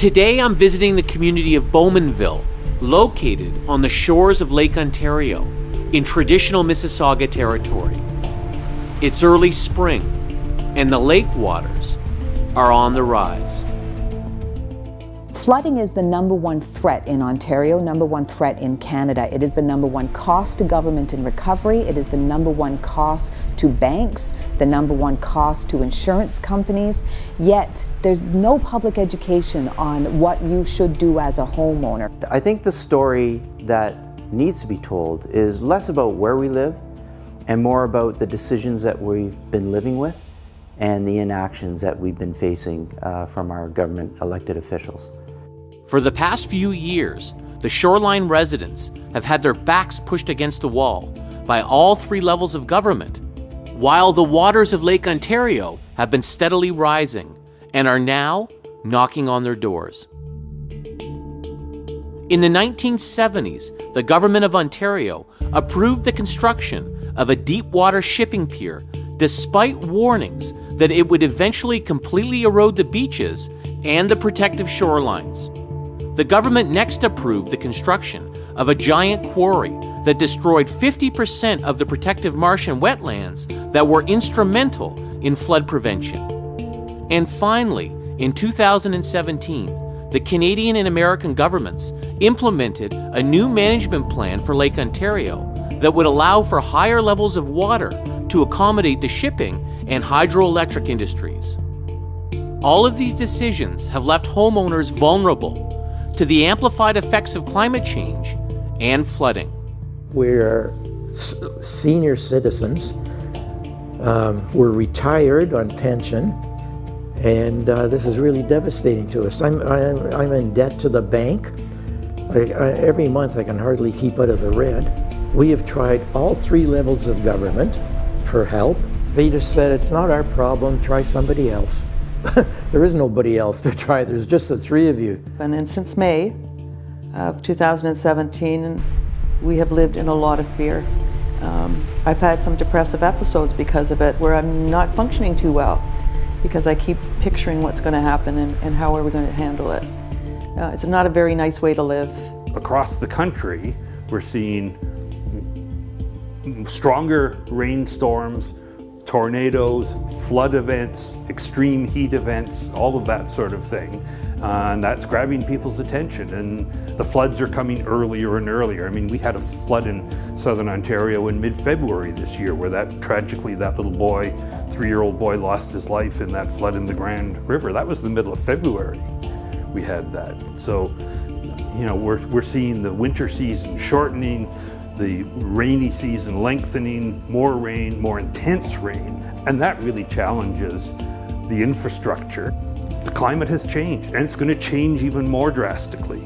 Today I'm visiting the community of Bowmanville, located on the shores of Lake Ontario in traditional Mississauga territory. It's early spring and the lake waters are on the rise. Flooding is the #1 threat in Ontario, #1 threat in Canada. It is the #1 cost to government in recovery. It is the #1 cost to banks, the #1 cost to insurance companies. Yet there's no public education on what you should do as a homeowner. I think the story that needs to be told is less about where we live and more about the decisions that we've been living with and the inactions that we've been facing from our government elected officials. For the past few years, the shoreline residents have had their backs pushed against the wall by all 3 levels of government, while the waters of Lake Ontario have been steadily rising and are now knocking on their doors. In the 1970s, the government of Ontario approved the construction of a deep water shipping pier despite warnings that it would eventually completely erode the beaches and the protective shorelines. The government next approved the construction of a giant quarry that destroyed 50% of the protective marsh and wetlands that were instrumental in flood prevention. And finally, in 2017, the Canadian and American governments implemented a new management plan for Lake Ontario that would allow for higher levels of water to accommodate the shipping and hydroelectric industries. All of these decisions have left homeowners vulnerable to the amplified effects of climate change and flooding. We're senior citizens. We're retired on pension, and this is really devastating to us. I'm in debt to the bank. Every month I can hardly keep out of the red. We have tried all 3 levels of government for help. They just said, it's not our problem, try somebody else. There is nobody else to try, there's just the 3 of you. And since May of 2017, we have lived in a lot of fear. I've had some depressive episodes because of it, where I'm not functioning too well, because I keep picturing what's going to happen and how are we going to handle it. It's not a very nice way to live. Across the country, we're seeing stronger rainstorms, tornadoes, flood events, extreme heat events, all of that sort of thing. And that's grabbing people's attention, and the floods are coming earlier and earlier. I mean, we had a flood in southern Ontario in mid-February this year where tragically that little boy, 3-year-old boy, lost his life in that flood in the Grand River. That was the middle of February we had that. So, you know, we're seeing the winter season shortening, the rainy season lengthening, more rain, more intense rain, and that really challenges the infrastructure. The climate has changed, and it's going to change even more drastically.